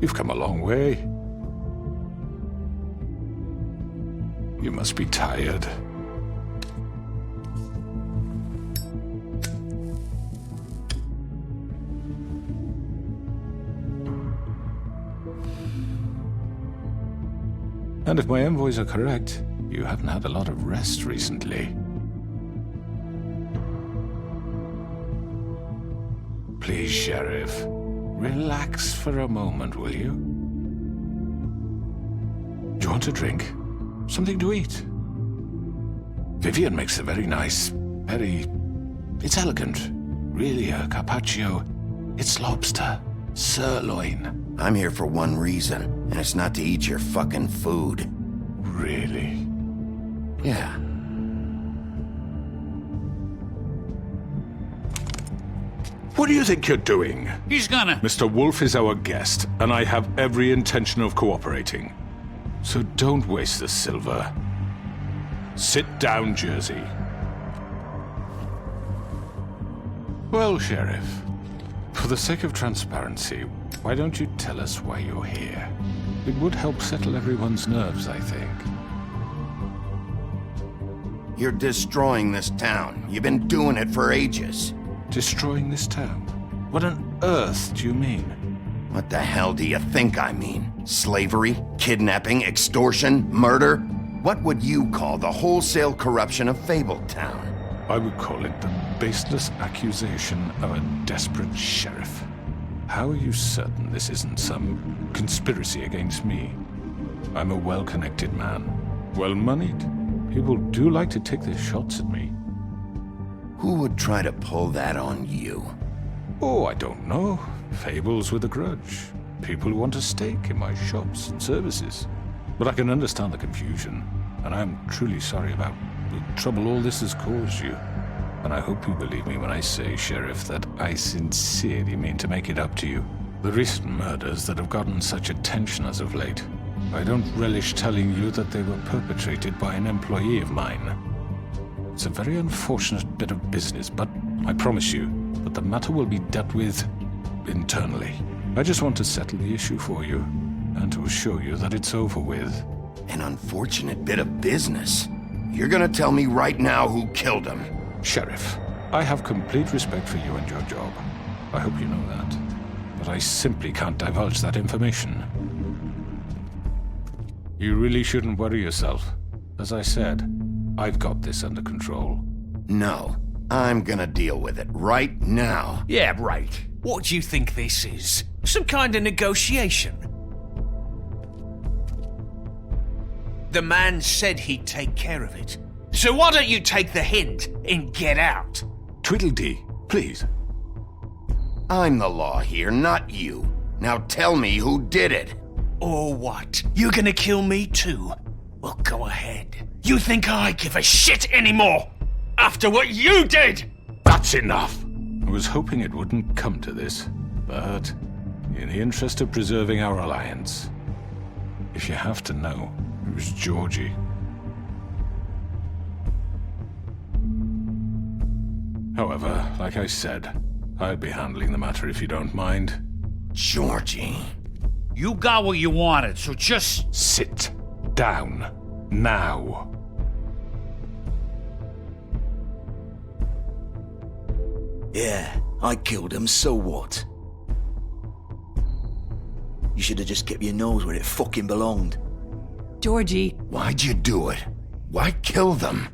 You've come a long way. You must be tired. And if my envoys are correct, you haven't had a lot of rest recently. Please, Sheriff, relax for a moment, will you? Do you want a drink? Something to eat? Vivian makes a very nice, it's elegant. Really a carpaccio. It's lobster. Sirloin. I'm here for one reason, and it's not to eat your fucking food. Really? Yeah. What do you think you're doing? He's gonna... Mr. Wolf is our guest, and I have every intention of cooperating. So don't waste the silver. Sit down, Jersey. Well, Sheriff, for the sake of transparency, why don't you tell us why you're here? It would help settle everyone's nerves, I think. You're destroying this town. You've been doing it for ages. Destroying this town? What on earth do you mean? What the hell do you think I mean? Slavery? Kidnapping? Extortion? Murder? What would you call the wholesale corruption of Fabletown? I would call it the baseless accusation of a desperate sheriff. How are you certain this isn't some conspiracy against me? I'm a well-connected man, well-moneyed. People do like to take their shots at me. Who would try to pull that on you? Oh, I don't know. Fables with a grudge. People who want a stake in my shops and services. But I can understand the confusion, and I am truly sorry about the trouble all this has caused you. And I hope you believe me when I say, Sheriff, that I sincerely mean to make it up to you. The recent murders that have gotten such attention as of late, I don't relish telling you that they were perpetrated by an employee of mine. It's a very unfortunate bit of business, but I promise you that the matter will be dealt with internally. I just want to settle the issue for you, and to assure you that it's over with. An unfortunate bit of business? You're gonna tell me right now who killed him? Sheriff, I have complete respect for you and your job. I hope you know that. But I simply can't divulge that information. You really shouldn't worry yourself. As I said, I've got this under control. No, I'm gonna deal with it right now. Yeah, right. What do you think this is? Some kind of negotiation? The man said he'd take care of it. So why don't you take the hint and get out? Tweedledee, please. I'm the law here, not you. Now tell me who did it. Or what? You're gonna kill me too? Well, go ahead. You think I give a shit anymore? After what you did? That's enough! I was hoping it wouldn't come to this, but in the interest of preserving our alliance, if you have to know, it was Georgie. However, like I said, I'll be handling the matter if you don't mind. Georgie. You got what you wanted, so just... Sit down. Now. Yeah, I killed him, so what? You should have just kept your nose where it fucking belonged. Georgie. Why'd you do it? Why kill them?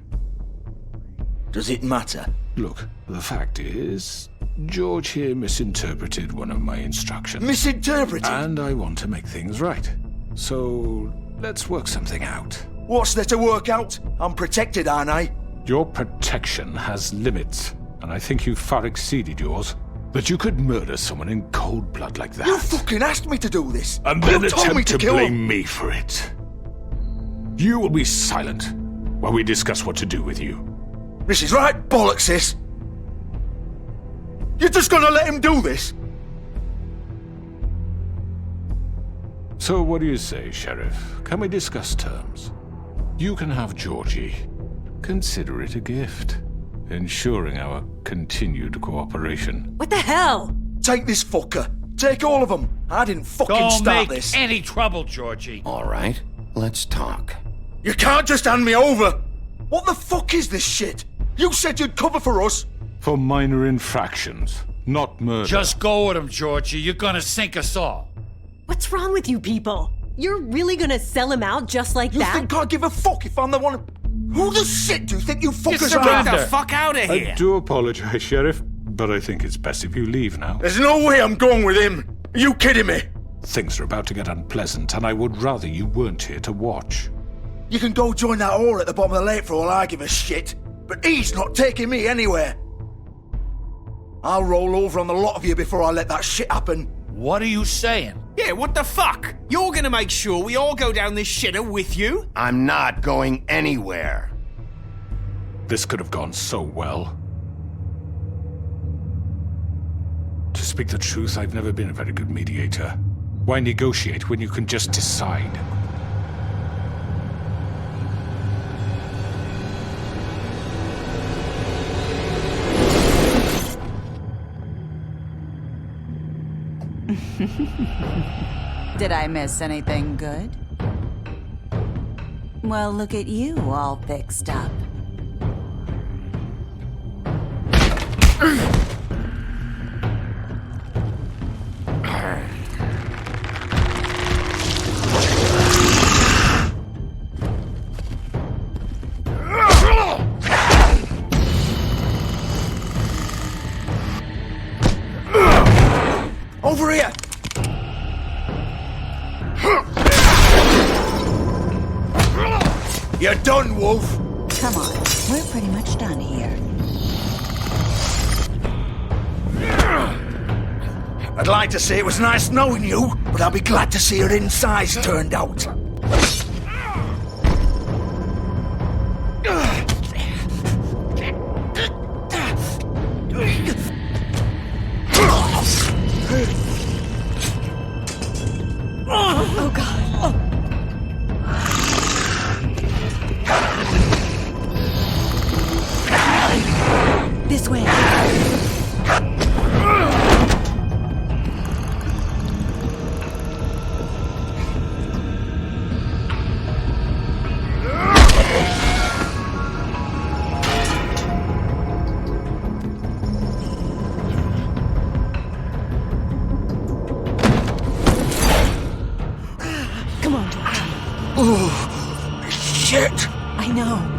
Does it matter? Look, the fact is, George here misinterpreted one of my instructions. Misinterpreted? And I want to make things right. So, let's work something out. What's there to work out? I'm protected, aren't I? Your protection has limits, and I think you've far exceeded yours. That you could murder someone in cold blood like that. You fucking asked me to do this! And then You told me attempt to kill blame him. me for it. You will be silent while we discuss what to do with you. This is right bollocks, sis! You're just gonna let him do this? So what do you say, Sheriff? Can we discuss terms? You can have Georgie. Consider it a gift, ensuring our continued cooperation. What the hell? Take this fucker. Take all of them. I didn't fucking Don't start make this. any trouble, Georgie. All right, let's talk. You can't just hand me over. What the fuck is this shit? You said you'd cover for us. For minor infractions, not murder. Just go with him, Georgie. You're gonna sink us all. What's wrong with you people? You're really gonna sell him out just like You that? think I give a fuck if I'm the one? Who the shit do you think you fuckers surrender. are? The fuck out of I do apologize, Sheriff, but I think it's best if you leave now. There's no way I'm going with him. Are you kidding me? Things are about to get unpleasant, and I would rather you weren't here to watch. You can go join that whore at the bottom of the lake for all I give a shit. But he's not taking me anywhere. I'll roll over on the lot of you before I let that shit happen. What are you saying? Yeah, what the fuck? You're gonna make sure we all go down this shitter with you? I'm not going anywhere. This could have gone so well. To speak the truth, I've never been a very good mediator. Why negotiate when you can just decide? Did I miss anything good? Well, look at you all fixed up. Over here! You're done, Wolf! Come on, we're pretty much done here. I'd like to say it was nice knowing you, but I'll be glad to see your insides turned out. Oh God. This way. Come on, George. Oh, shit! I know.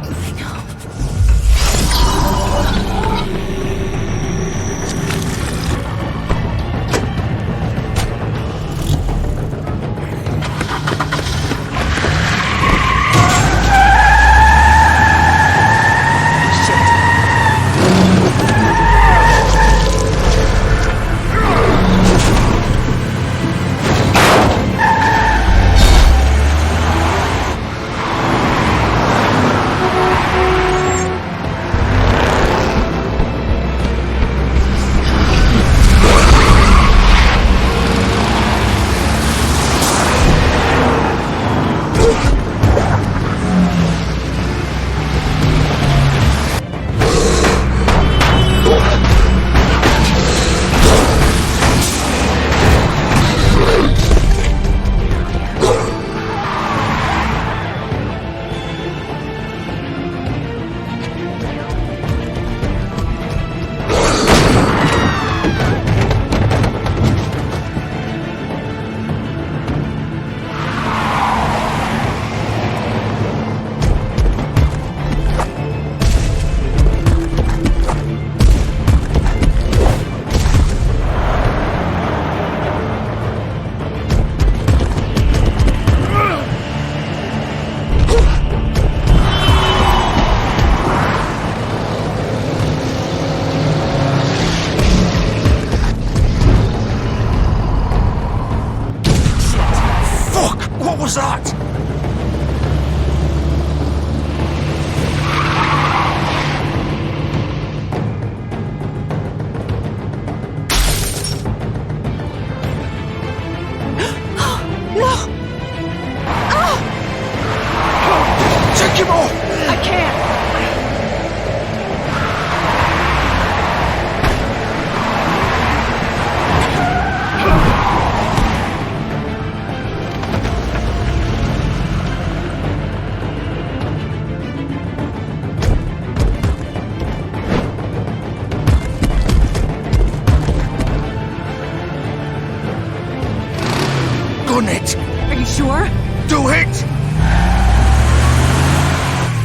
done it! Are you sure? Do it!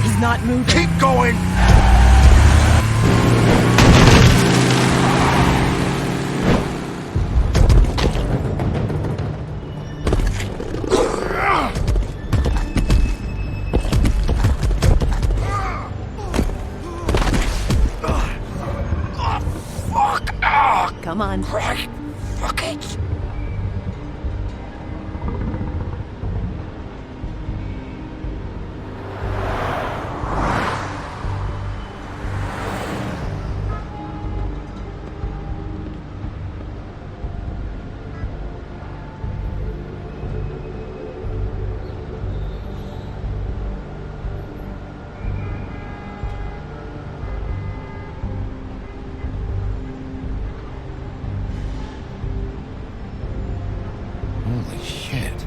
He's not moving. Keep going! Come on. Right. Fuck it. Holy shit.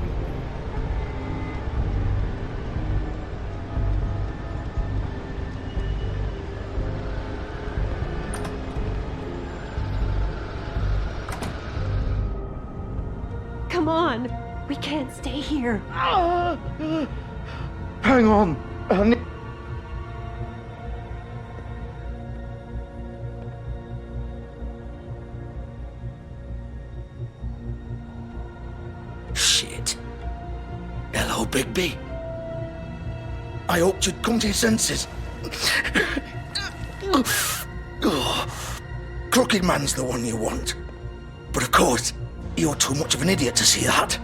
Come on. We can't stay here. Hang on. Shit. Hello, Bigby. I hoped you'd come to your senses. Crooked Man's the one you want. But of course, you're too much of an idiot to see that.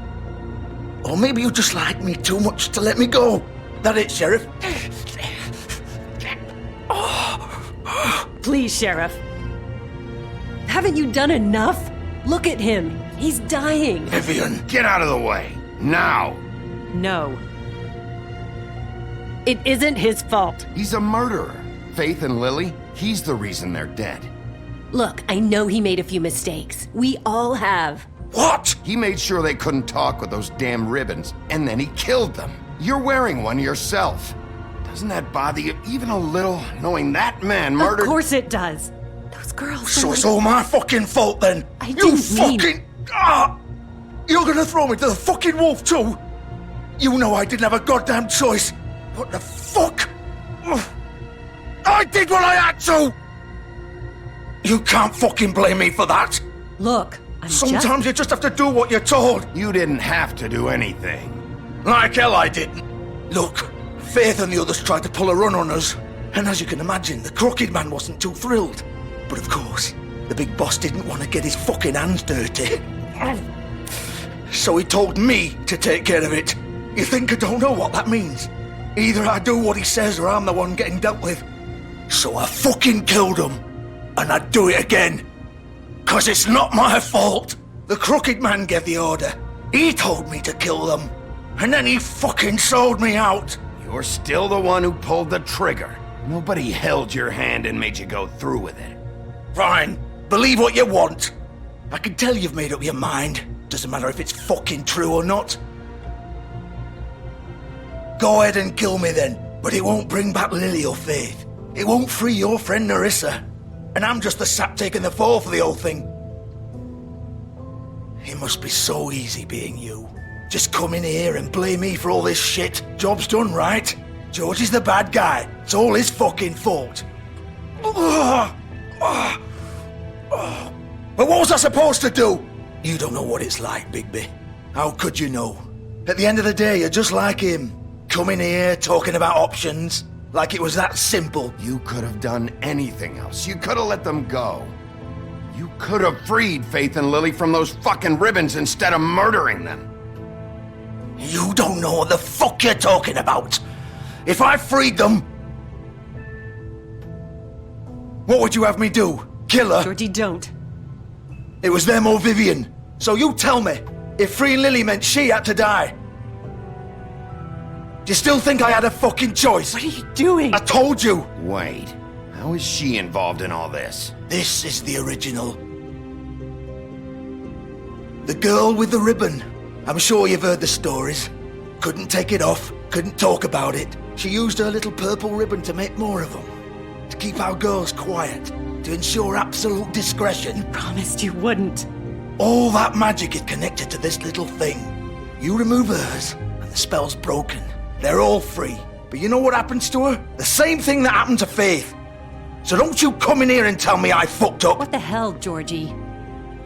Or maybe you just like me too much to let me go. That it, Sheriff? Please, Sheriff. Haven't you done enough? Look at him. He's dying. Vivian. Get out of the way. Now. No. It isn't his fault. He's a murderer. Faith and Lily, he's the reason they're dead. Look, I know he made a few mistakes. We all have. What? He made sure they couldn't talk with those damn ribbons, and then he killed them. You're wearing one yourself. Doesn't that bother you even a little, knowing that man murdered— Of course it does. Those girls. So it's all my fucking fault then? I didn't mean— You're gonna throw me to the fucking wolf too? You know I didn't have a goddamn choice. What the fuck? I did what I had to! You can't fucking blame me for that. Look, Sometimes you just have to do what you're told. You didn't have to do anything. Like hell I didn't. Look, Faith and the others tried to pull a run on us. And as you can imagine, the Crooked Man wasn't too thrilled. But of course, the big boss didn't want to get his fucking hands dirty. So he told me to take care of it. You think I don't know what that means? Either I do what he says or I'm the one getting dealt with. So I fucking killed him. And I'd do it again. 'Cause it's not my fault. The Crooked Man gave the order. He told me to kill them. And then he fucking sold me out. You're still the one who pulled the trigger. Nobody held your hand and made you go through with it. Fine. Believe what you want. I can tell you've made up your mind. Doesn't matter if it's fucking true or not. Go ahead and kill me then. But it won't bring back Lily or Faith. It won't free your friend Narissa. And I'm just the sap taking the fall for the whole thing. It must be so easy being you. Just come in here and blame me for all this shit. Job's done, right? George is the bad guy. It's all his fucking fault. But what was I supposed to do? You don't know what it's like, Bigby. How could you know? At the end of the day, you're just like him. Coming here, talking about options. Like it was that simple. You could have done anything else. You could have let them go. You could have freed Faith and Lily from those fucking ribbons instead of murdering them. You don't know what the fuck you're talking about. If I freed them... What would you have me do? Kill her? Georgie, don't. It was them or Vivian. So you tell me, if freeing Lily meant she had to die, do you still think I had a fucking choice? What are you doing? I told you. Wait, how is she involved in all this? This is the original. The girl with the ribbon. I'm sure you've heard the stories. Couldn't take it off, couldn't talk about it. She used her little purple ribbon to make more of them. To keep our girls quiet. To ensure absolute discretion. Promised you wouldn't. All that magic is connected to this little thing. You remove hers, and the spell's broken. They're all free. But you know what happens to her? The same thing that happened to Faith. So don't you come in here and tell me I fucked up. What the hell, Georgie?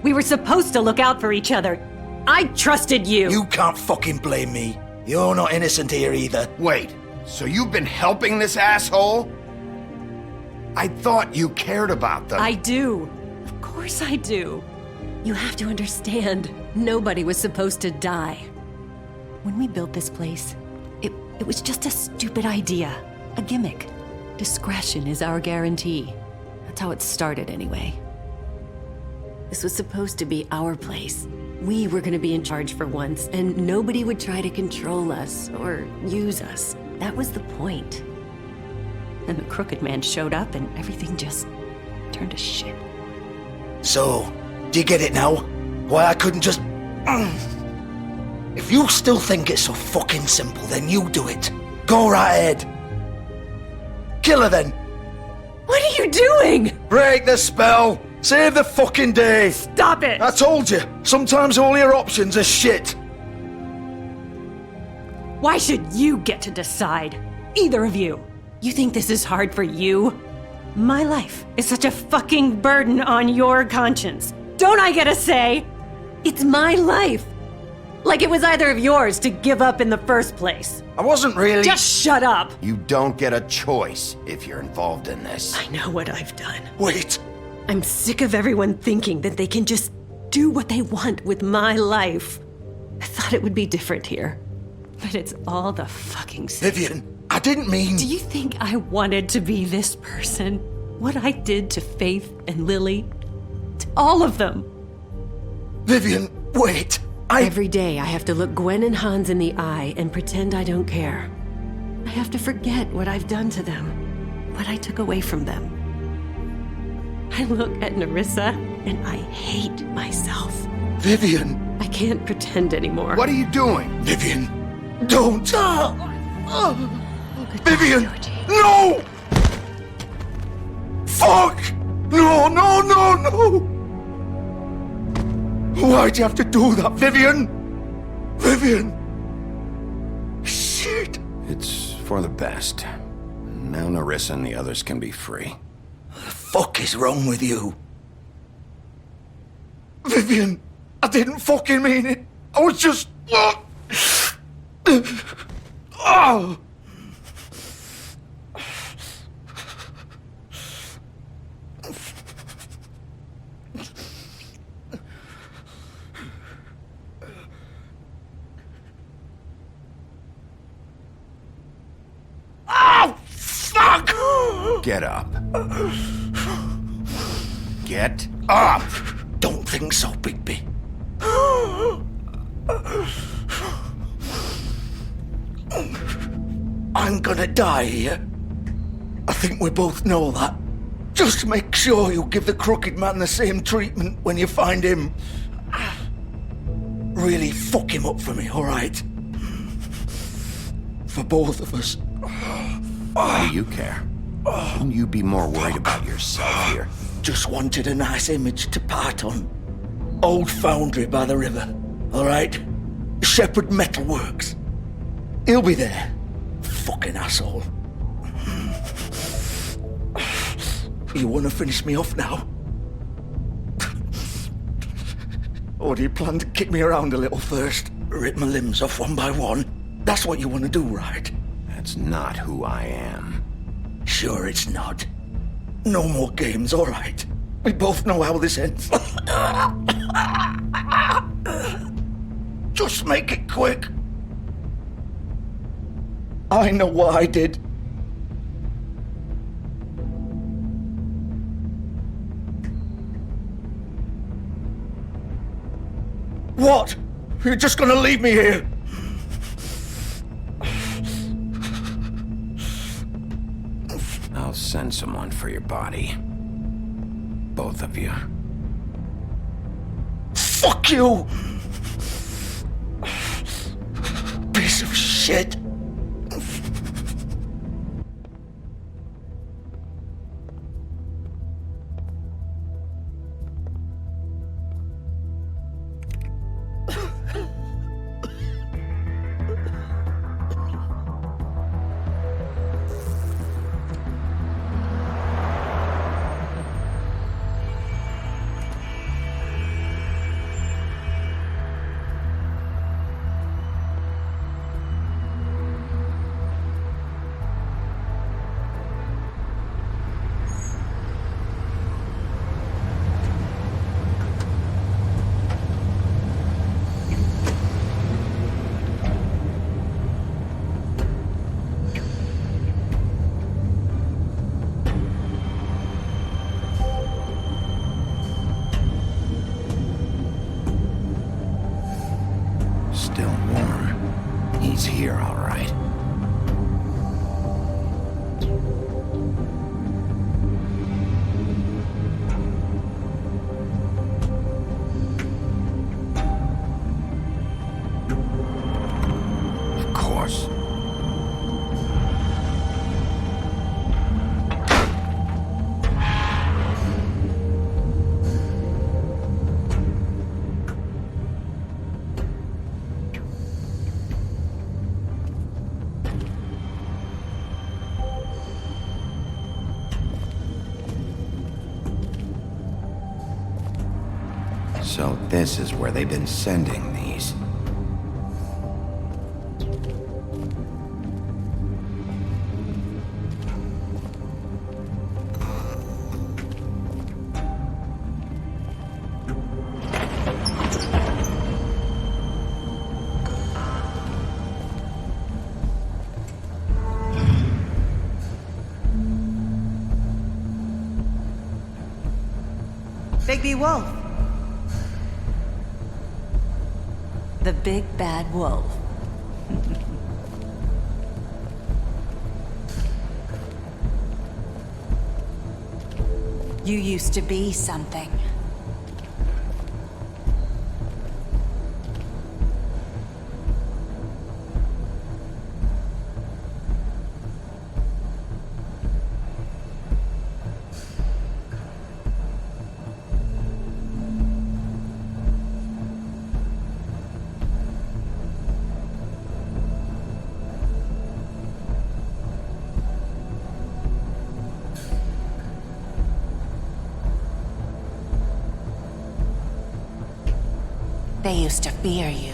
We were supposed to look out for each other. I trusted you. You can't fucking blame me. You're not innocent here either. Wait, so you've been helping this asshole? I thought you cared about them. I do. Of course I do. You have to understand, nobody was supposed to die. When we built this place, it was just a stupid idea. A gimmick. Discretion is our guarantee. That's how it started anyway. This was supposed to be our place. We were gonna be in charge for once, and nobody would try to control us or use us. That was the point. Then the crooked man showed up and everything just turned to shit. So, do you get it now? Why I couldn't just... If you still think it's so fucking simple, then you do it. Go right ahead. Kill her then. What are you doing? Break the spell. Save the fucking day. Stop it! I told you, sometimes all your options are shit. Why should you get to decide? Either of you. You think this is hard for you? My life is such a fucking burden on your conscience. Don't I get a say? It's my life. Like it was either of yours to give up in the first place. I wasn't really... Just shut up. You don't get a choice if you're involved in this. I know what I've done. Wait. I'm sick of everyone thinking that they can just do what they want with my life. I thought it would be different here. But it's all the fucking same. Vivian, I didn't mean... Do you think I wanted to be this person? What I did to Faith and Lily? To all of them? Vivian, wait. Every day I have to look Gwen and Hans in the eye and pretend I don't care. I have to forget what I've done to them, what I took away from them. I look at Nerissa and I hate myself. Vivian. I can't pretend anymore. What are you doing? Vivian, don't. Vivian, Georgie. no! Fuck! No, no, no, no! Why'd you have to do that, Vivian? Vivian! Shit! It's for the best. Now Nerissa and the others can be free. What the fuck is wrong with you? Vivian, I didn't fucking mean it. I was just... Oh! Oh, fuck! Get up. Get up! Don't think so, Bigby. I'm gonna die here. I think we both know that. Just make sure you give the crooked man the same treatment when you find him. Really fuck him up for me, alright? For both of us. Why do you care? Shouldn't you be more worried about yourself here? Just wanted a nice image to part on. Old foundry by the river, alright? Shepherd Metalworks. He'll be there. Fucking asshole. You wanna finish me off now? Or do you plan to kick me around a little first? Rip my limbs off one by one? That's what you wanna do, right? That's not who I am. Sure it's not. No more games, alright. We both know how this ends. Just make it quick. I know what I did. What? You're just gonna leave me here? I'll send someone for your body. Both of you. Fuck you! Piece of shit. So this is where they've been sending these. Bigby Wolf. The big bad wolf. You used to be something. They used to fear you.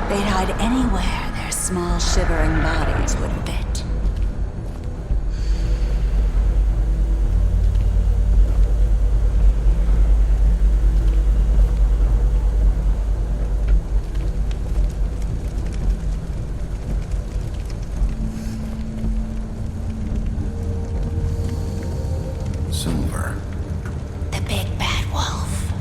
They'd hide anywhere their small, shivering bodies would fit. Silver. The big bad wolf.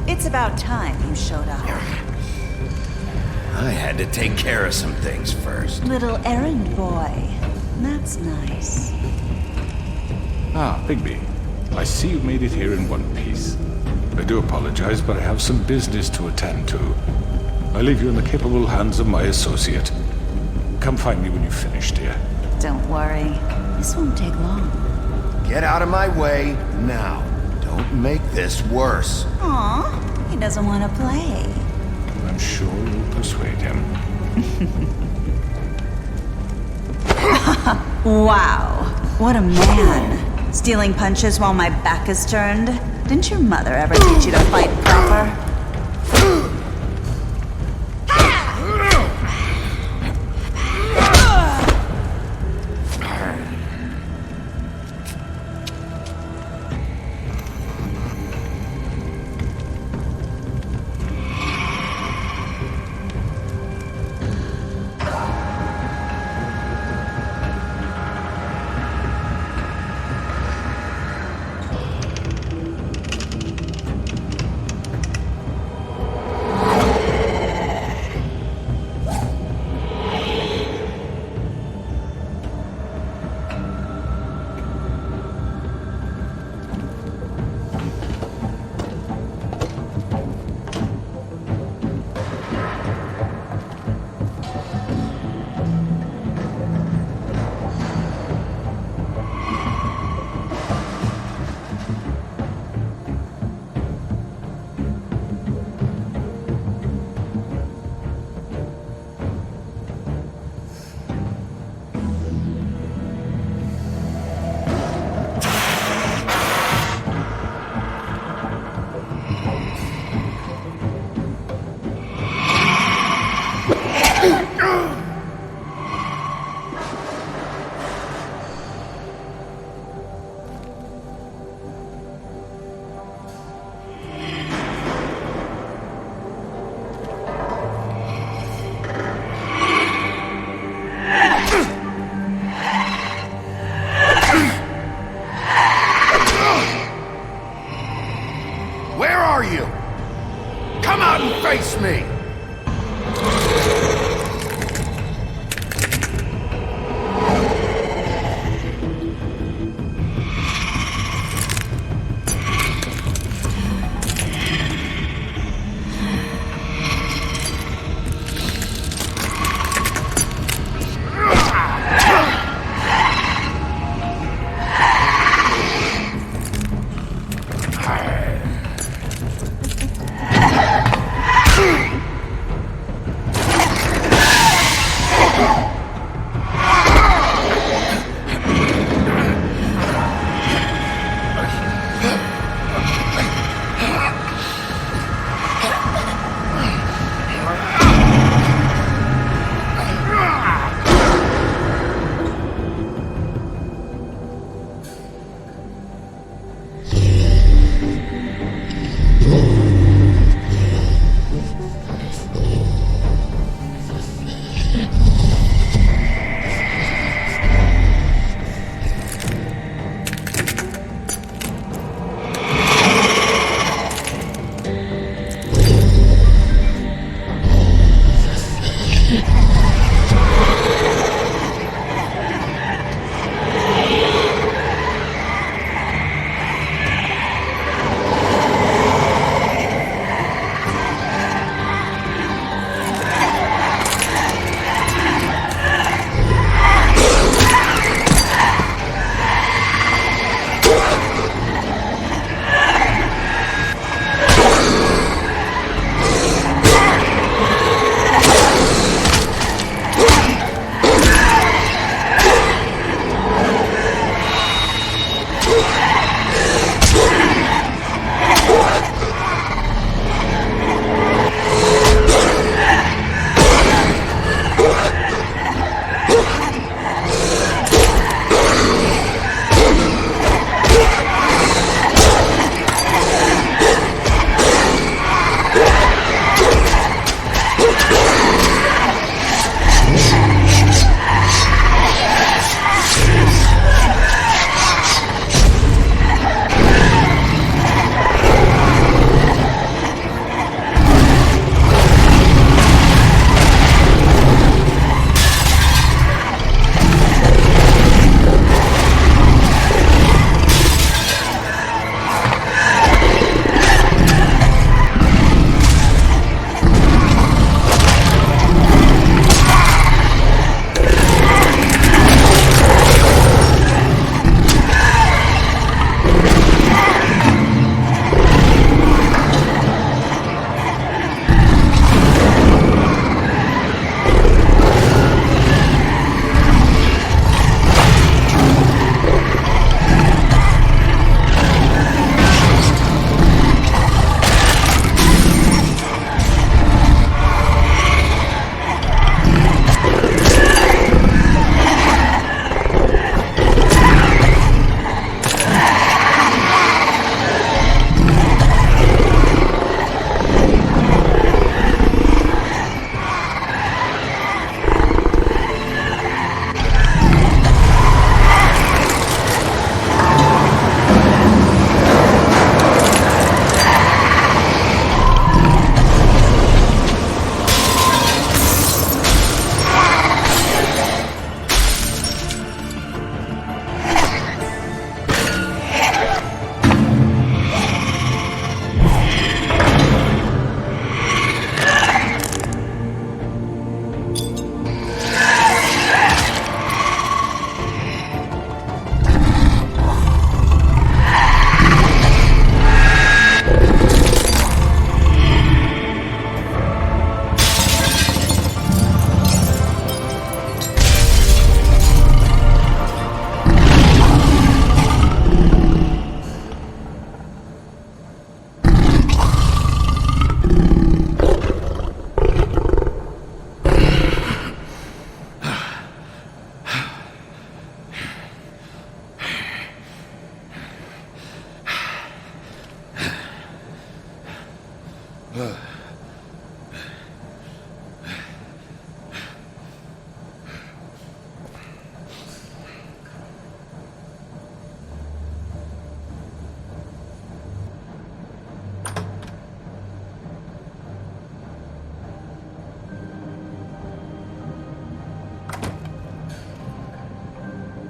It's about time you showed up. I had to take care of some things first. Little errand boy. That's nice. Ah, Bigby. I see you've made it here in one piece. I do apologize, but I have some business to attend to. I leave you in the capable hands of my associate. Come find me when you've finished, dear. Don't worry. This won't take long. Get out of my way now. Don't make this worse. Aw, he doesn't want to play. I'm sure you'll persuade him. Wow, what a man. Stealing punches while my back is turned? Didn't your mother ever teach you to fight proper? Where are you? Come out and face me!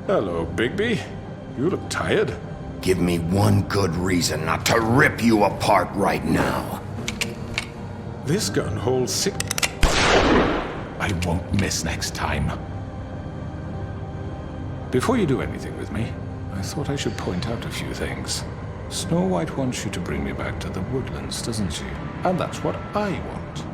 Hello, Bigby. You look tired. Give me one good reason not to rip you apart right now. This gun holds 6... I won't miss next time. Before you do anything with me, I thought I should point out a few things. Snow White wants you to bring me back to the woodlands, doesn't she? And that's what I want.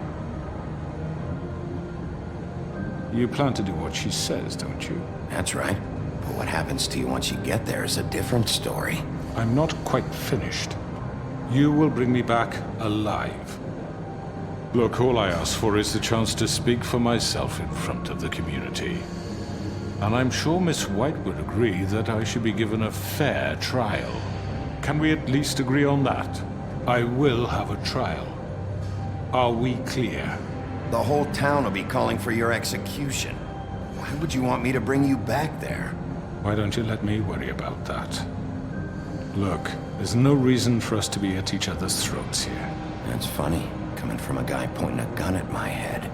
You plan to do what she says, don't you? That's right. But what happens to you once you get there is a different story. I'm not quite finished. You will bring me back alive. Look, all I ask for is the chance to speak for myself in front of the community. And I'm sure Miss White would agree that I should be given a fair trial. Can we at least agree on that? I will have a trial. Are we clear? The whole town will be calling for your execution. Why would you want me to bring you back there? Why don't you let me worry about that? Look, there's no reason for us to be at each other's throats here. That's funny, coming from a guy pointing a gun at my head.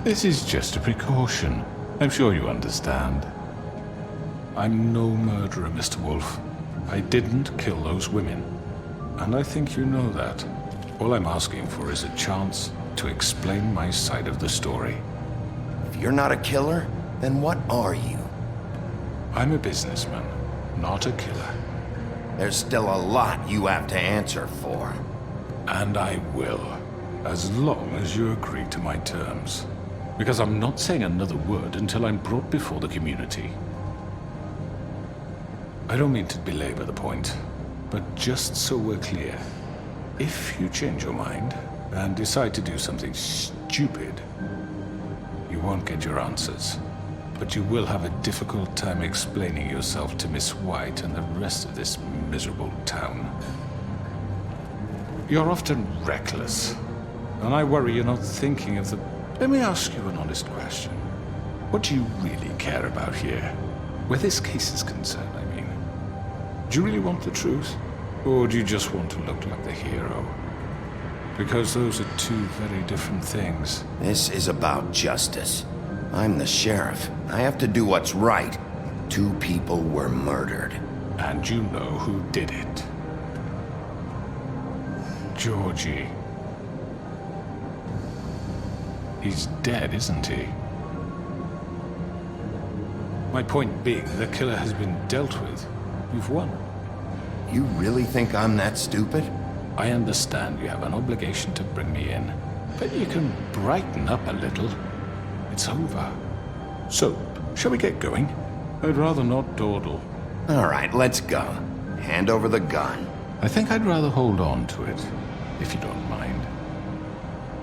This is just a precaution. I'm sure you understand. I'm no murderer, Mr. Wolf. I didn't kill those women. And I think you know that. All I'm asking for is a chance to explain my side of the story. If you're not a killer, then what are you? I'm a businessman, not a killer. There's still a lot you have to answer for. And I will, as long as you agree to my terms. Because I'm not saying another word until I'm brought before the community. I don't mean to belabor the point, but just so we're clear, if you change your mind and decide to do something stupid, you won't get your answers. But you will have a difficult time explaining yourself to Miss White and the rest of this miserable town. You're often reckless, and I worry you're not thinking of the... Let me ask you an honest question. What do you really care about here? Where this case is concerned, I mean. Do you really want the truth? Or do you just want to look like the hero? Because those are two very different things. This is about justice. I'm the sheriff. I have to do what's right. 2 people were murdered. And you know who did it. Georgie. He's dead, isn't he? My point being, the killer has been dealt with. You've won. You really think I'm that stupid? I understand you have an obligation to bring me in, but you can brighten up a little. It's over. So, shall we get going? I'd rather not dawdle. All right, let's go. Hand over the gun. I think I'd rather hold on to it, if you don't mind.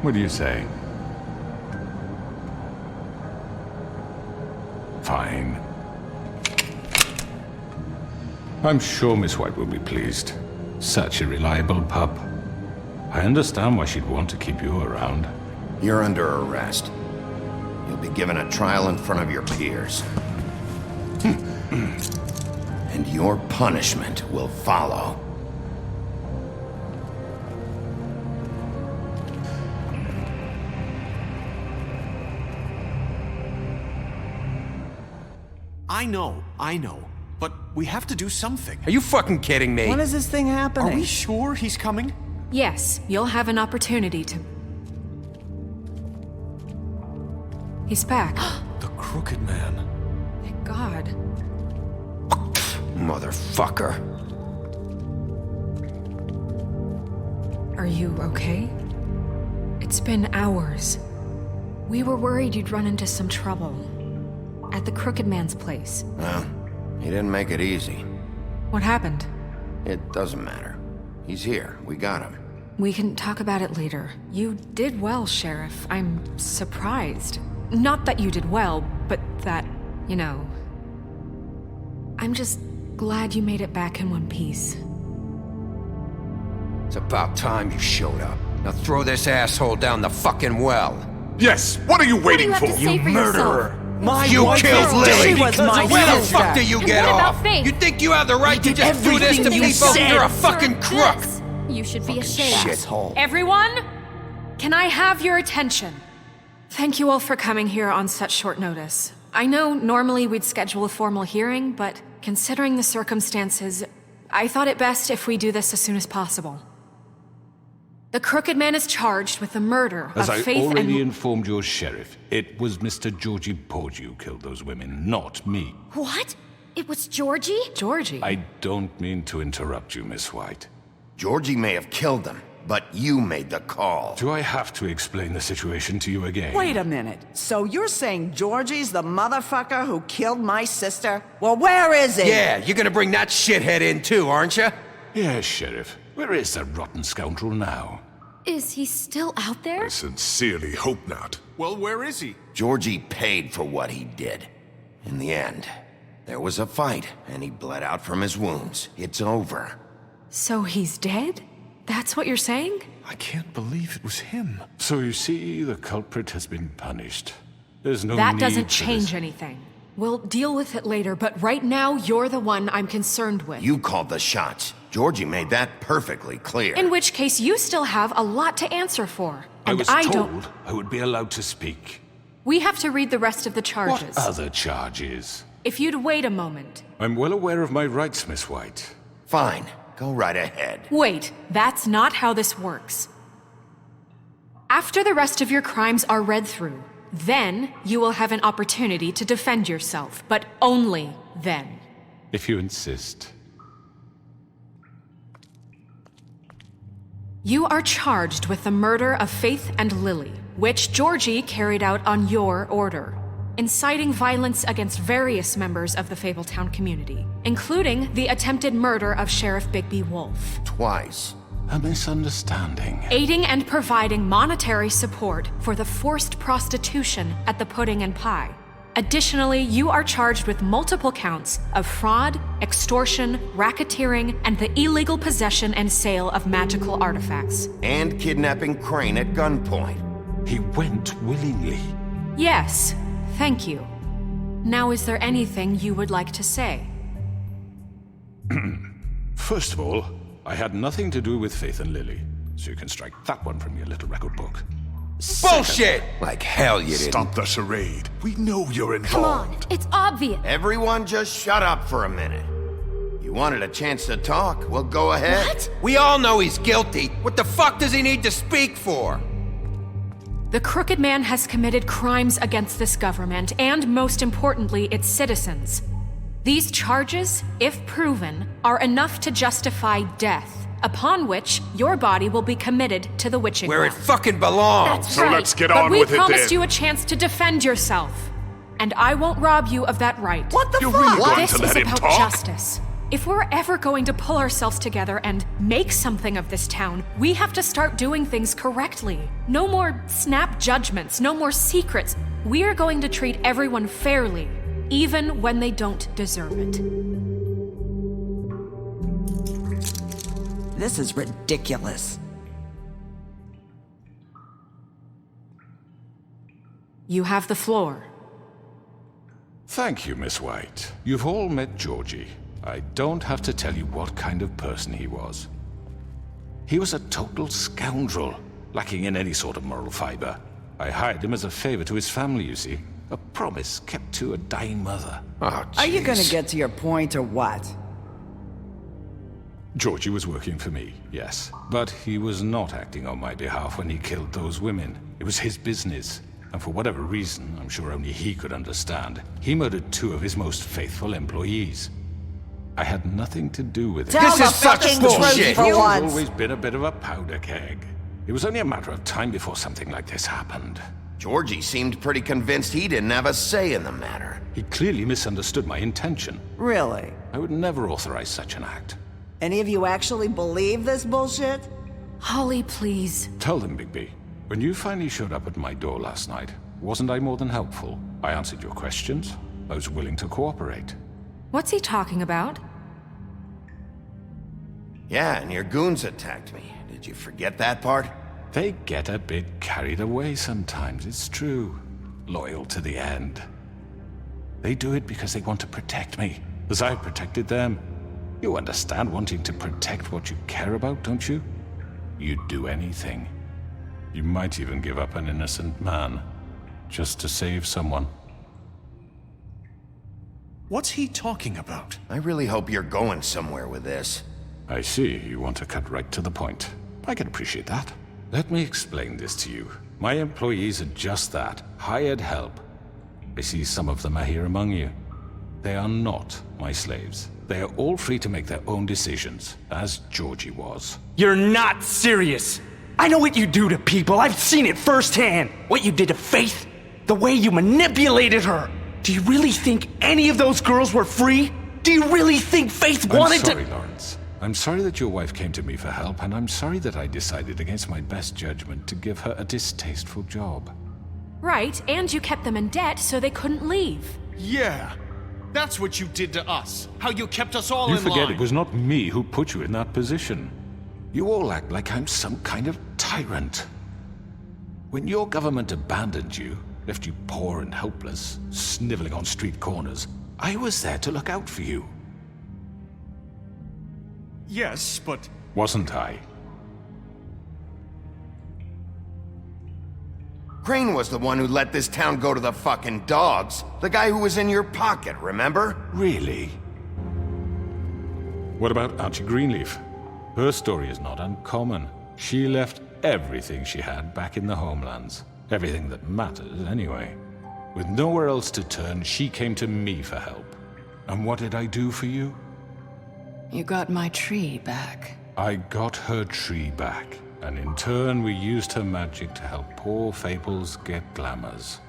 What do you say? Fine. I'm sure Miss White will be pleased. Such a reliable pup. I understand why she'd want to keep you around. You're under arrest. You'll be given a trial in front of your peers. And your punishment will follow. I know. But we have to do something. Are you fucking kidding me? When is this thing happening? Are we sure he's coming? Yes, you'll have an opportunity to... He's back. The Crooked Man. Thank God. Motherfucker. Are you okay? It's been hours. We were worried you'd run into some trouble. At the Crooked Man's place. Well, he didn't make it easy. What happened? It doesn't matter. He's here. We got him. We can talk about it later. You did well, Sheriff. I'm surprised. Not that you did well, but that, you know... I'm just glad you made it back in one piece. It's about time you showed up. Now throw this asshole down the fucking well. Yes, what are you waiting for? You murderer! You killed Lily! She was my Where the sister. fuck do you And get what about off? Faith? You think you have the right to did just do this to everything you people? said. You're a fucking crook! This, you should be ashamed. Shithole. Everyone, can I have your attention? Thank you all for coming here on such short notice. I know normally we'd schedule a formal hearing, but considering the circumstances, I thought it best if we do this as soon as possible. The Crooked Man is charged with the murder As of I Faith already and... informed your sheriff, it was Mr. Georgie Porgy who killed those women, not me. What? It was Georgie? Georgie? I don't mean to interrupt you, Miss White. Georgie may have killed them, but you made the call. Do I have to explain the situation to you again? Wait a minute. So you're saying Georgie's the motherfucker who killed my sister? Well, where is he? Yeah, you're gonna bring that shithead in too, aren't you? Yes, Sheriff. Where is that rotten scoundrel now? Is he still out there? I sincerely hope not. Well, where is he? Georgie paid for what he did. In the end, there was a fight, and he bled out from his wounds. It's over. So he's dead? That's what you're saying? I can't believe it was him. So you see, the culprit has been punished. There's no That need doesn't for change this. anything. We'll deal with it later, but right now, you're the one I'm concerned with. You called the shots. Georgie made that perfectly clear. In which case, you still have a lot to answer for. I And was I told don't... I would be allowed to speak. We have to read the rest of the charges. What other charges? If you'd wait a moment. I'm well aware of my rights, Miss White. Fine. Go right ahead. Wait, that's not how this works. After the rest of your crimes are read through, then you will have an opportunity to defend yourself, but only then. If you insist. You are charged with the murder of Faith and Lily, which Georgie carried out on your order, inciting violence against various members of the Fabletown community, including the attempted murder of Sheriff Bigby Wolf. Twice. A misunderstanding. Aiding and providing monetary support for the forced prostitution at the Pudding and Pie. Additionally, you are charged with multiple counts of fraud, extortion, racketeering, and the illegal possession and sale of magical artifacts. And kidnapping Crane at gunpoint. He went willingly. Yes, thank you. Now, is there anything you would like to say? First of all, I had nothing to do with Faith and Lily, so you can strike that one from your little record book. Bullshit! Like hell you didn't. Stop the charade. We know you're Come on, involved. it's obvious. Everyone just shut up for a minute. You wanted a chance to talk? Well, go ahead. What? We all know he's guilty. What the fuck does he need to speak for? The Crooked Man has committed crimes against this government and, most importantly, its citizens. These charges, if proven, are enough to justify death, upon which your body will be committed to the witching Where it well. fucking belongs. That's So right. let's get But on we with it promised then. you a chance to defend yourself, and I won't rob you of that right. What the You're fuck? really going This to is let him about talk? justice. If we're ever going to pull ourselves together and make something of this town, we have to start doing things correctly. No more snap judgments, no more secrets. We are going to treat everyone fairly, even when they don't deserve it. This is ridiculous. You have the floor. Thank you, Miss White. You've all met Georgie. I don't have to tell you what kind of person he was. He was a total scoundrel, lacking in any sort of moral fiber. I hired him as a favor to his family, you see. A promise kept to a dying mother. Oh, Are you gonna jeez. get to your point or what? Georgie was working for me, yes. But he was not acting on my behalf when he killed those women. It was his business. And for whatever reason, I'm sure only he could understand, he murdered 2 of his most faithful employees. I had nothing to do with it. Tell This the is such fucking bullshit. truth for I've once. always been a bit of a powder keg. It was only a matter of time before something like this happened. Georgie seemed pretty convinced he didn't have a say in the matter. He clearly misunderstood my intention. Really? I would never authorize such an act. Any of you actually believe this bullshit? Holly, please. Tell them, Bigby. When you finally showed up at my door last night, wasn't I more than helpful? I answered your questions. I was willing to cooperate. What's he talking about? Yeah, and your goons attacked me. Did you forget that part? They get a bit carried away sometimes, it's true. Loyal to the end. They do it because they want to protect me, as I protected them. You understand wanting to protect what you care about, don't you? You'd do anything. You might even give up an innocent man, just to save someone. What's he talking about? I really hope you're going somewhere with this. I see you want to cut right to the point. I can appreciate that. Let me explain this to you. My employees are just that, hired help. I see some of them are here among you. They are not my slaves. They are all free to make their own decisions, as Georgie was. You're not serious. I know what you do to people. I've seen it firsthand. What you did to Faith, the way you manipulated her. Do you really think any of those girls were free? Do you really think Faith wanted I'm sorry, Lawrence. I'm sorry that your wife came to me for help, and I'm sorry that I decided against my best judgment to give her a distasteful job. Right, and you kept them in debt so they couldn't leave. Yeah. That's what you did to us. How you kept us all in line. You forget it was not me who put you in that position. You all act like I'm some kind of tyrant. When your government abandoned you, left you poor and helpless, sniveling on street corners, I was there to look out for you. Yes, but... Wasn't I? Crane was the one who let this town go to the fucking dogs. The guy who was in your pocket, remember? Really? What about Archie Greenleaf? Her story is not uncommon. She left everything she had back in the homelands. Everything that mattered, anyway. With nowhere else to turn, she came to me for help. And what did I do for you? You got my tree back. I got her tree back. And in turn, we used her magic to help poor Fables get glamours.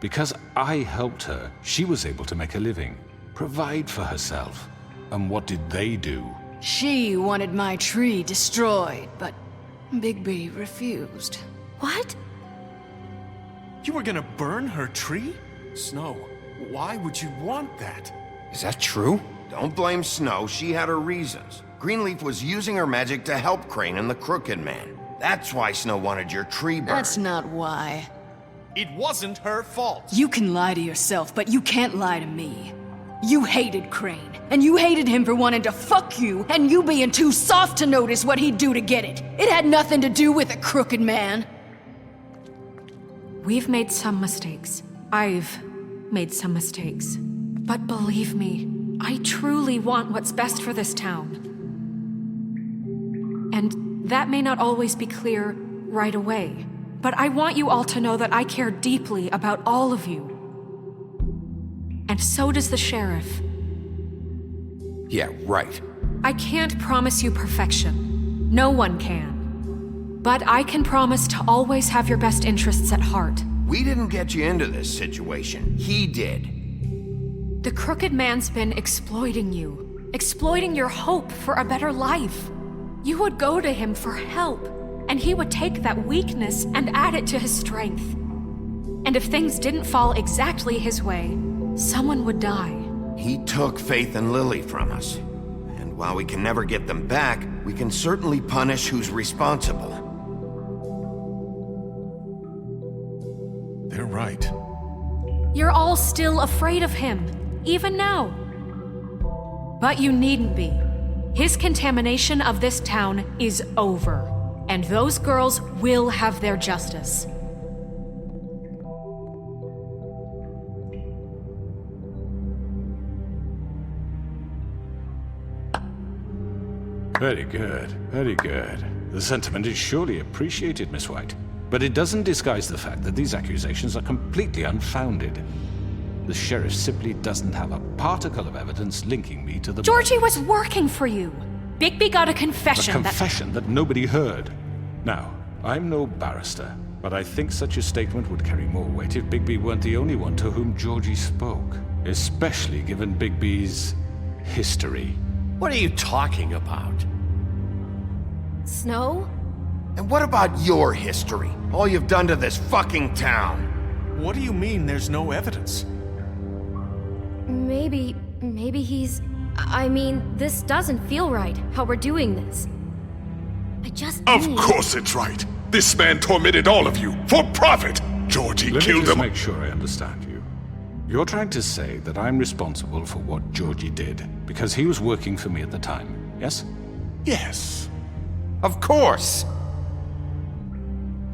Because I helped her, she was able to make a living, provide for herself. And what did they do? She wanted my tree destroyed, but Bigby refused. What? You were gonna burn her tree? Snow, why would you want that? Is that true? Don't blame Snow, she had her reasons. Greenleaf was using her magic to help Crane and the Crooked Man. That's why Snow wanted your tree burned. That's not why. It wasn't her fault. You can lie to yourself, but you can't lie to me. You hated Crane, and you hated him for wanting to fuck you, and you being too soft to notice what he'd do to get it. It had nothing to do with a Crooked Man. We've made some mistakes. I've made some mistakes. But believe me, I truly want what's best for this town. And that may not always be clear right away, but I want you all to know that I care deeply about all of you. And so does the sheriff. Yeah, right. I can't promise you perfection. No one can. But I can promise to always have your best interests at heart. We didn't get you into this situation. He did. The Crooked Man's been exploiting you. Exploiting your hope for a better life. You would go to him for help, and he would take that weakness and add it to his strength. And if things didn't fall exactly his way, someone would die. He took Faith and Lily from us. And while we can never get them back, we can certainly punish who's responsible. They're right. You're all still afraid of him, even now. But you needn't be. His contamination of this town is over, and those girls will have their justice. Very good, very good. The sentiment is surely appreciated, Miss White. But it doesn't disguise the fact that these accusations are completely unfounded. The sheriff simply doesn't have a particle of evidence linking me to the... Georgie was working for you. Bigby got a confession A confession that nobody heard. Now, I'm no barrister, but I think such a statement would carry more weight if Bigby weren't the only one to whom Georgie spoke. Especially given Bigby's history. What are you talking about? Snow? And what about your history? All you've done to this fucking town? What do you mean there's no evidence? Maybe he's... I mean, this doesn't feel right, how we're doing this. I just Of need... course it's right. This man tormented all of you, for profit! Georgie Let me killed just him. make sure I understand you. You're trying to say that I'm responsible for what Georgie did, because he was working for me at the time, yes? Yes. Of course!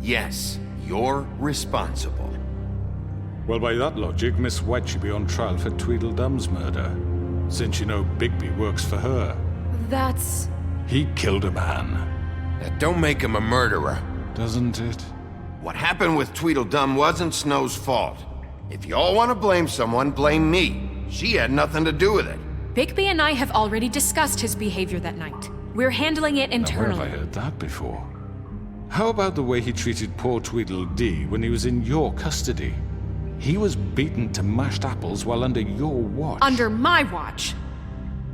Yes, you're responsible. Well, by that logic, Miss White should be on trial for Tweedledum's murder, since you know Bigby works for her. That's... He killed a man. That don't make him a murderer. Doesn't it? What happened with Tweedledum wasn't Snow's fault. If y'all want to blame someone, blame me. She had nothing to do with it. Bigby and I have already discussed his behavior that night. We're handling it Now, internally. where have I heard that before? How about the way he treated poor Tweedledee when he was in your custody? He was beaten to mashed apples while under your watch. Under my watch.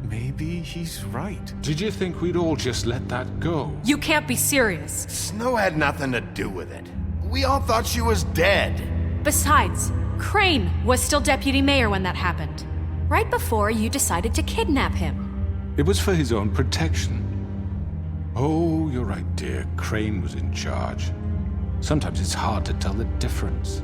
Maybe he's right. Did you think we'd all just let that go? You can't be serious. Snow had nothing to do with it. We all thought she was dead. Besides, Crane was still deputy mayor when that happened. Right before you decided to kidnap him. It was for his own protection. Oh, you're right, dear. Crane was in charge. Sometimes it's hard to tell the difference.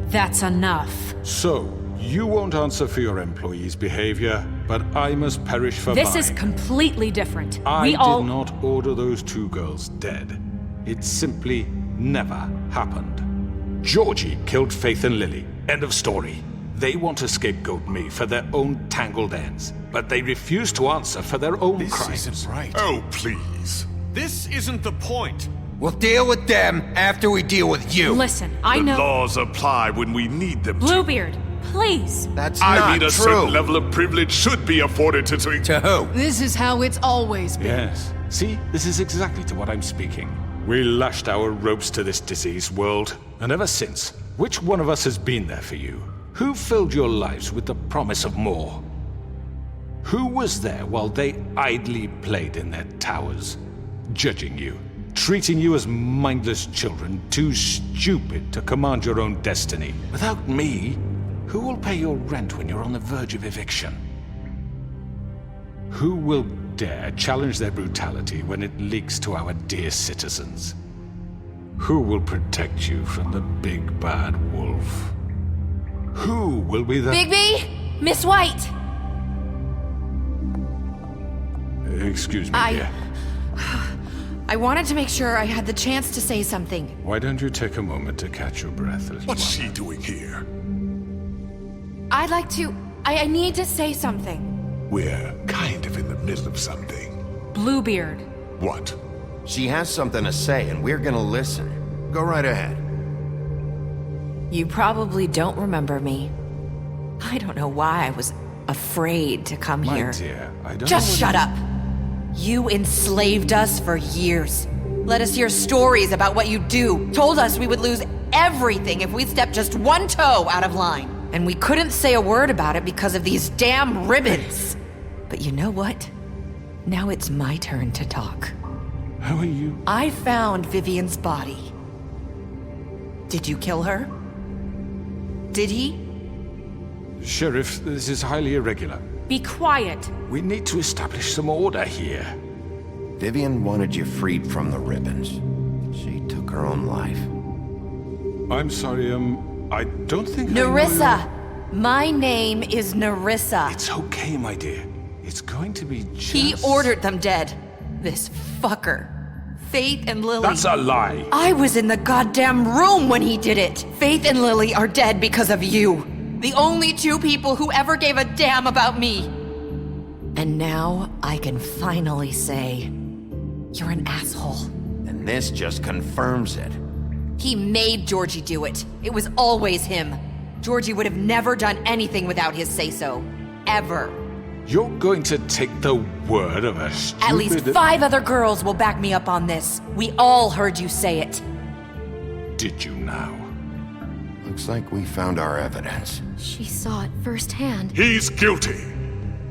That's enough. So, you won't answer for your employees' behavior, but I must perish for This mine. is completely different. I We did all... not order those two girls dead. It simply never happened. Georgie killed Faith and Lily. End of story. They want to scapegoat me for their own tangled ends, but they refuse to answer for their own crimes. This isn't right. Oh, please. This isn't the point. We'll deal with them after we deal with you. Listen, I know... The laws apply when we need them to. Bluebeard, please. That's I not mean, a true. certain level of privilege should be afforded to... To who? This is how it's always been. Yes. See, this is exactly to what I'm speaking. We lashed our ropes to this diseased world, and ever since, which one of us has been there for you? Who filled your lives with the promise of more? Who was there while they idly played in their towers, judging you, treating you as mindless children, too stupid to command your own destiny? Without me, who will pay your rent when you're on the verge of eviction? Who will dare challenge their brutality when it leaks to our dear citizens? Who will protect you from the big bad wolf? Who will be the... Bigby! Miss White! Excuse me, dear. I wanted to make sure I had the chance to say something. Why don't you take a moment to catch your breath, little What's one? she doing here? I'd like to... I need to say something. We're kind of in the middle of something. Bluebeard. What? She has something to say, and we're gonna listen. Go right ahead. You probably don't remember me. I don't know why I was afraid to come My here. dear, I don't Just know shut up! You enslaved us for years. Let us hear stories about what you do. Told us we would lose everything if we stepped just one toe out of line. And we couldn't say a word about it because of these damn ribbons. But you know what? Now it's my turn to talk. How are you? I found Vivian's body. Did you kill her? Did he? Sheriff, this is highly irregular. Be quiet. We need to establish some order here. Vivian wanted you freed from the ribbons. She took her own life. I'm sorry, I don't think I know Nerissa! My name is Nerissa. It's okay, my dear. It's going to be just... He ordered them dead. This fucker. Faith and Lily. That's a lie! I was in the goddamn room when he did it. Faith and Lily are dead because of you. The only two people who ever gave a damn about me. And now I can finally say, you're an asshole. And this just confirms it. He made Georgie do it. It was always him. Georgie would have never done anything without his say-so. Ever. You're going to take the word of a stupid... At least 5 other girls will back me up on this. We all heard you say it. Did you now? Looks like we found our evidence. She saw it firsthand. He's guilty.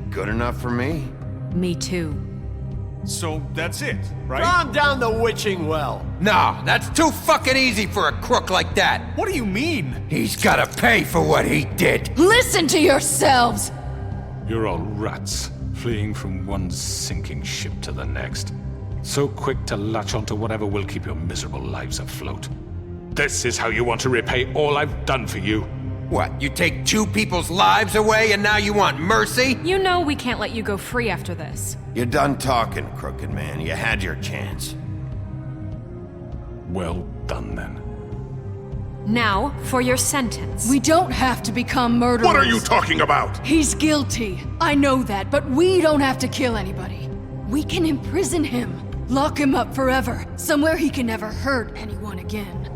Good enough for me. Me too. So that's it, right? Calm down the witching well. No, that's too fucking easy for a crook like that. What do you mean? He's gotta pay for what he did. Listen to yourselves! You're all rats, fleeing from one sinking ship to the next. So quick to latch onto whatever will keep your miserable lives afloat. This is how you want to repay all I've done for you? What, you take 2 people's lives away and now you want mercy? You know we can't let you go free after this. You're done talking, crooked man. You had your chance. Well done, then. Now, for your sentence. We don't have to become murderers. What are you talking about? He's guilty. I know that, but we don't have to kill anybody. We can imprison him. Lock him up forever. Somewhere he can never hurt anyone again.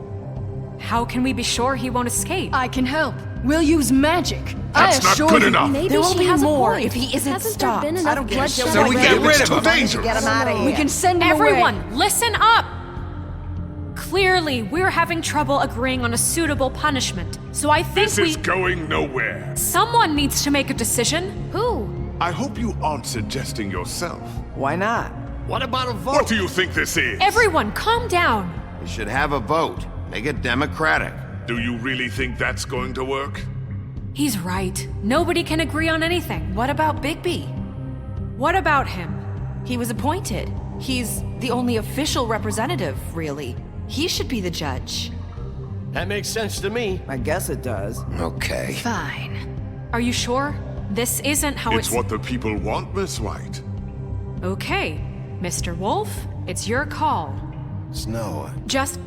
How can we be sure he won't escape? I can help. We'll use magic. That's not good enough. Maybe There will she be has more a point. if he isn't Hasn't stopped. there been enough I don't get bloodshed it. So we already? get rid of It's too him. dangerous. Get him out of here. We can send him away. Everyone, listen up! Clearly, we're having trouble agreeing on a suitable punishment. So I think This is going nowhere. Someone needs to make a decision. Who? I hope you aren't suggesting yourself. Why not? What about a vote? What do you think this is? Everyone, calm down. We should have a vote. Make it democratic. Do you really think that's going to work? He's right. Nobody can agree on anything. What about Bigby? What about him? He was appointed. He's the only official representative, really. He should be the judge. That makes sense to me. I guess it does. Okay. Fine. Are you sure? This isn't how It's what the people want, Miss White. Okay, Mr. Wolf, it's your call. Snow. Just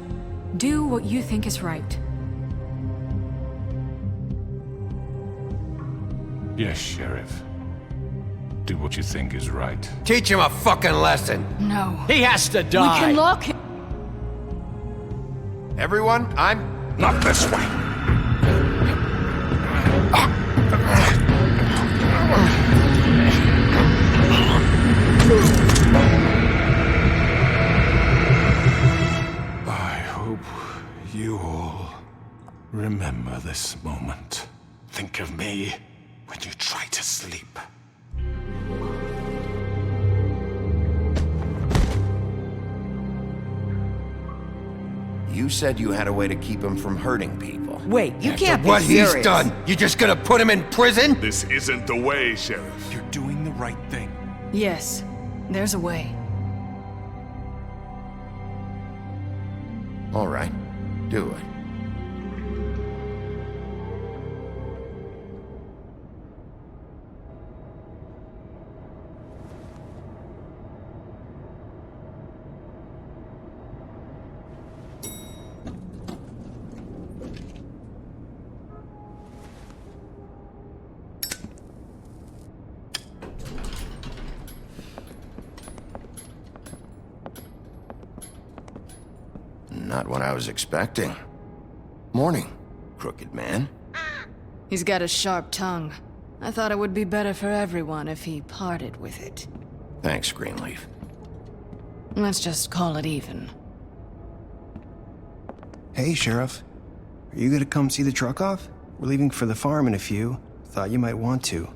do what you think is right. Yes, Sheriff. Do what you think is right. Teach him a fucking lesson. No. He has to We die. can lock him. Everyone, I'm... Not this way. I hope you all remember this moment. Think of me when you try to sleep. You said you had a way to keep him from hurting people. Wait, you After can't be what serious. he's done, you just gonna put him in prison? This isn't the way, Sheriff. You're doing the right thing. Yes, there's a way. All right, do it. Not what I was expecting. Morning, crooked man. He's got a sharp tongue. I thought it would be better for everyone if he parted with it. Thanks, Greenleaf. Let's just call it even. Hey, Sheriff. Are you gonna come see the truck off? We're leaving for the farm in a few. Thought you might want to.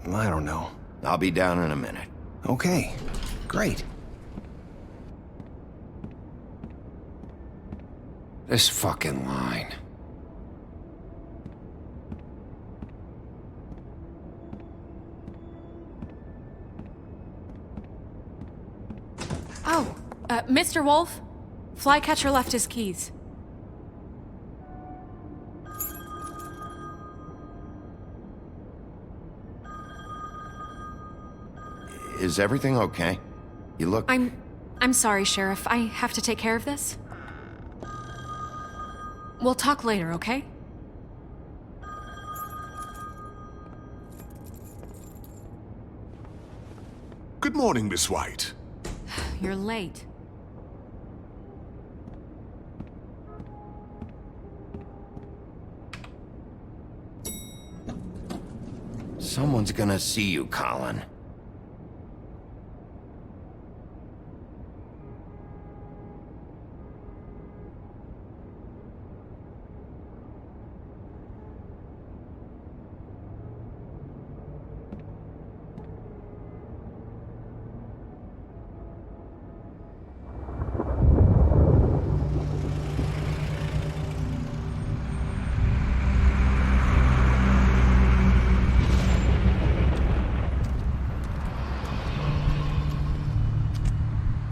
I don't know. I'll be down in a minute. Okay, great. This fucking line. Oh, Mr. Wolf, Flycatcher left his keys. Is everything okay? You look... I'm sorry, Sheriff. I have to take care of this. We'll talk later, okay? Good morning, Miss White. You're late. Someone's gonna see you, Colin.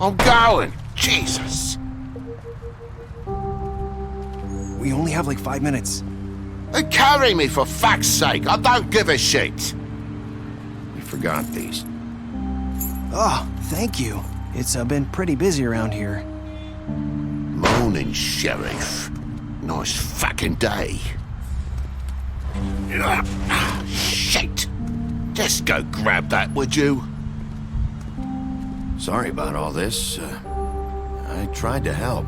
I'm going! Jesus! We only have like 5 minutes. Carry me for fuck's sake! I don't give a shit! We forgot these. Oh, thank you. It's been pretty busy around here. Morning, Sheriff. Nice fucking day. Shit! Just go grab that, would you? Sorry about all this. I tried to help.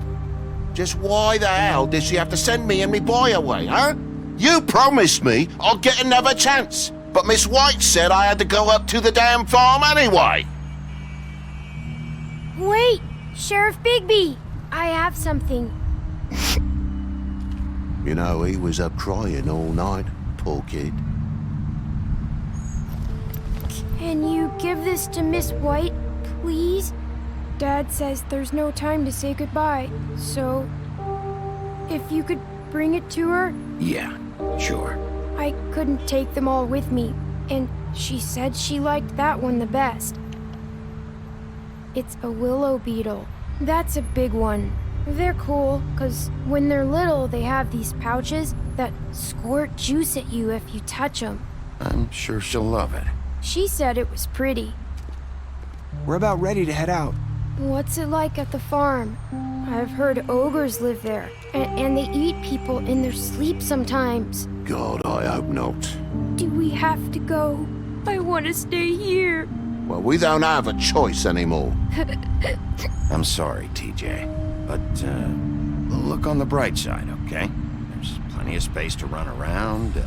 Just why the hell did she have to send me and me boy away, huh? You promised me I'd get another chance, but Miss White said I had to go up to the damn farm anyway. Wait! Sheriff Bigby! I have something. You know, he was up crying all night, poor kid. Can you give this to Miss White, please? Dad says there's no time to say goodbye, so if you could bring it to her? Yeah, sure. I couldn't take them all with me, and she said she liked that one the best. It's a willow beetle. That's a big one. They're cool, 'cause when they're little, they have these pouches that squirt juice at you if you touch them. I'm sure she'll love it. She said it was pretty. We're about ready to head out. What's it like at the farm? I've heard ogres live there, and they eat people in their sleep sometimes. God, I hope not. Do we have to go? I want to stay here. Well, we don't have a choice anymore. I'm sorry, TJ, but look on the bright side, okay? There's plenty of space to run around,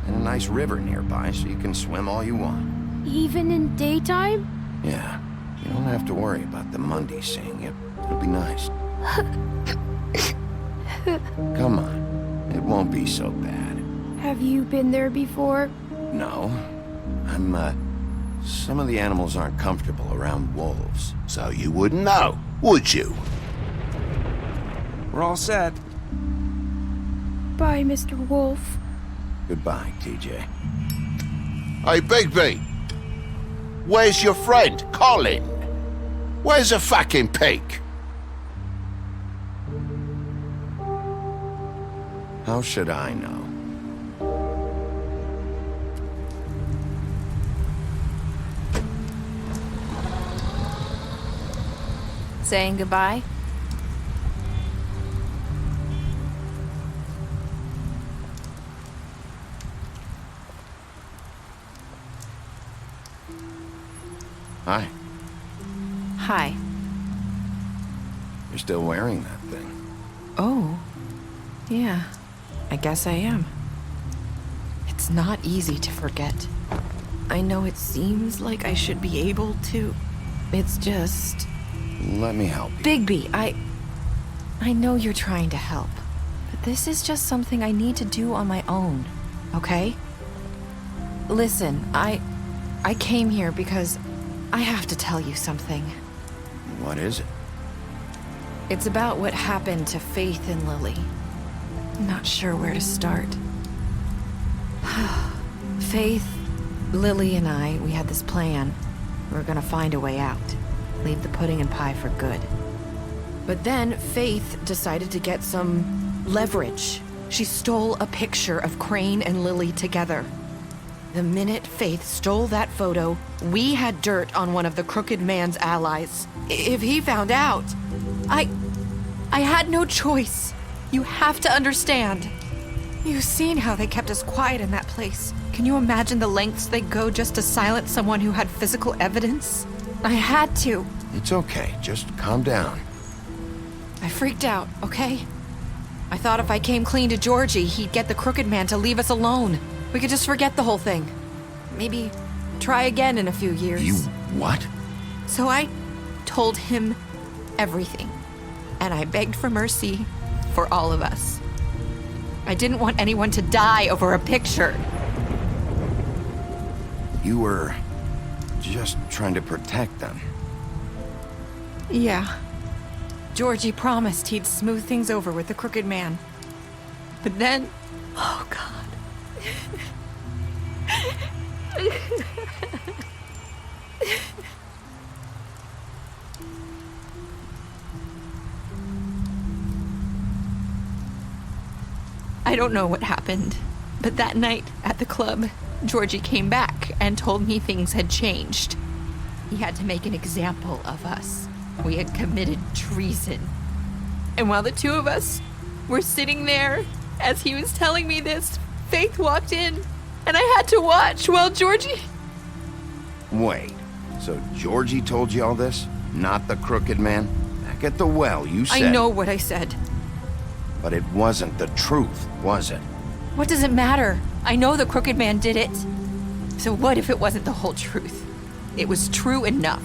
and a nice river nearby so you can swim all you want. Even in daytime? Yeah, you don't have to worry about the Monday seeing you. It'll be nice. Come on, it won't be so bad. Have you been there before? No, some of the animals aren't comfortable around wolves. So you wouldn't know, would you? We're all set. Bye, Mr. Wolf. Goodbye, TJ. Hey, Bigby! Where's your friend, Colin? Where's the fucking pig? How should I know? Saying goodbye? Hi. Hi. You're still wearing that thing. Oh. Yeah. I guess I am. It's not easy to forget. I know it seems like I should be able to. It's just... Let me help you. Bigby, I know you're trying to help, but this is just something I need to do on my own, okay? Listen, I came here because I have to tell you something. What is it? It's about what happened to Faith and Lily. I'm not sure where to start. Faith, Lily, and I, we had this plan. We were gonna find a way out. Leave the pudding and pie for good. But then Faith decided to get some leverage. She stole a picture of Crane and Lily together. The minute Faith stole that photo, we had dirt on one of the crooked man's allies. If he found out, I had no choice. You have to understand. You've seen how they kept us quiet in that place. Can you imagine the lengths they go just to silence someone who had physical evidence? I had to. It's okay, just calm down. I freaked out, okay? I thought if I came clean to Georgie, he'd get the crooked man to leave us alone. We could just forget the whole thing. Maybe try again in a few years. You what? So I told him everything. And I begged for mercy for all of us. I didn't want anyone to die over a picture. You were just trying to protect them. Yeah. Georgie promised he'd smooth things over with the crooked man. But then... Oh, God. I don't know what happened, but that night at the club, Georgie came back and told me things had changed. He had to make an example of us. We had committed treason. And while the two of us We're sitting there. As he was telling me this, Faith walked in, and I had to watch while Georgie... Wait, so Georgie told you all this? Not the crooked man? Back at the well, you said... I know what I said. But it wasn't the truth, was it? What does it matter? I know the crooked man did it. So what if it wasn't the whole truth? It was true enough.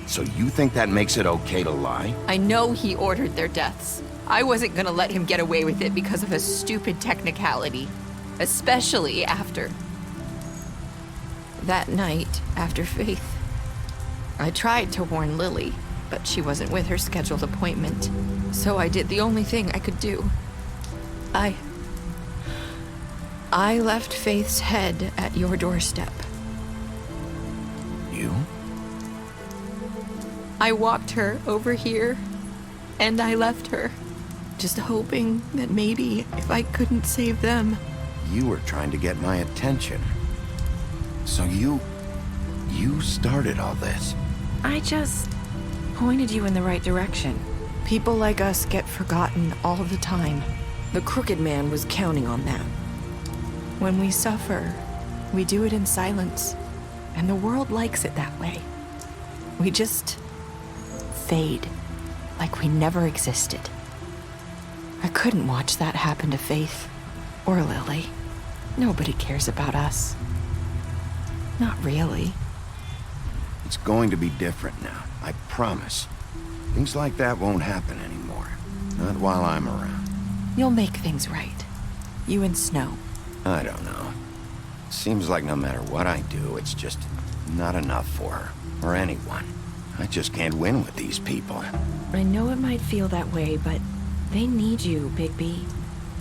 So you think that makes it okay to lie? I know he ordered their deaths. I wasn't gonna let him get away with it because of a stupid technicality. Especially after... that night, after Faith. I tried to warn Lily, but she wasn't with her scheduled appointment. So I did the only thing I could do. I left Faith's head at your doorstep. You? I walked her over here, and I left her, just hoping that maybe if I couldn't save them... You were trying to get my attention. So you started all this. I just pointed you in the right direction. People like us get forgotten all the time. The crooked man was counting on that. When we suffer, we do it in silence, and the world likes it that way. We just fade, like we never existed. I couldn't watch that happen to Faith or Lily. Nobody cares about us. Not really. It's going to be different now, I promise. Things like that won't happen anymore. Not while I'm around. You'll make things right. You and Snow. I don't know. Seems like no matter what I do, it's just not enough for her, or anyone. I just can't win with these people. I know it might feel that way, but they need you, Bigby.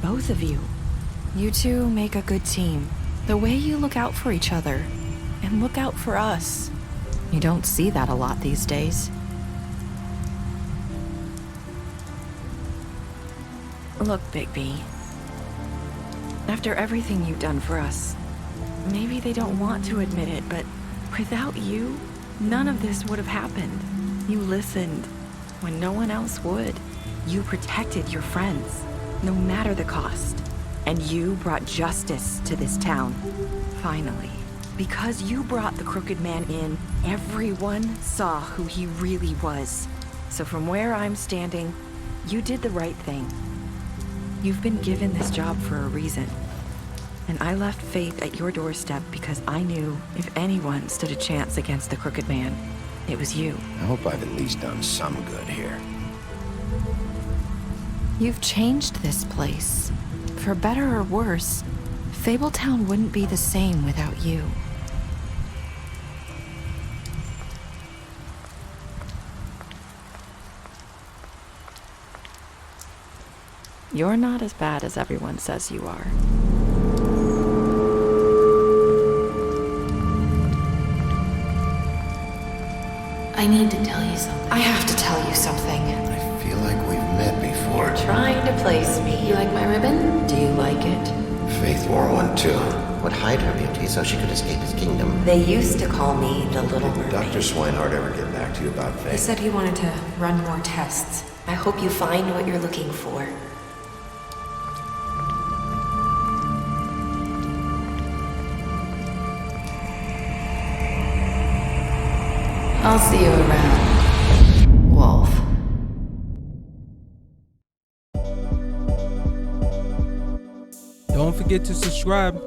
Both of you. You two make a good team. The way you look out for each other, and look out for us. You don't see that a lot these days. Look, Bigby. After everything you've done for us, maybe they don't want to admit it, but without you, none of this would have happened. You listened when no one else would. You protected your friends, no matter the cost. And you brought justice to this town. Finally. Because you brought the crooked man in, everyone saw who he really was. So from where I'm standing, you did the right thing. You've been given this job for a reason. And I left Faith at your doorstep because I knew if anyone stood a chance against the crooked man, it was you. I hope I've at least done some good here. You've changed this place. For better or worse, Fabletown wouldn't be the same without you. You're not as bad as everyone says you are. I need to tell you something. I have to tell you something. I feel like we've met before. You're trying to place me. You like my ribbon? Do you like it? Faith wore one too. Would hide her beauty so she could escape his kingdom. They used to call me the Little Mermaid. Did Dr. Swinehart ever get back to you about Faith? He said he wanted to run more tests. I hope you find what you're looking for. I'll see you around, Wolf. Don't forget to subscribe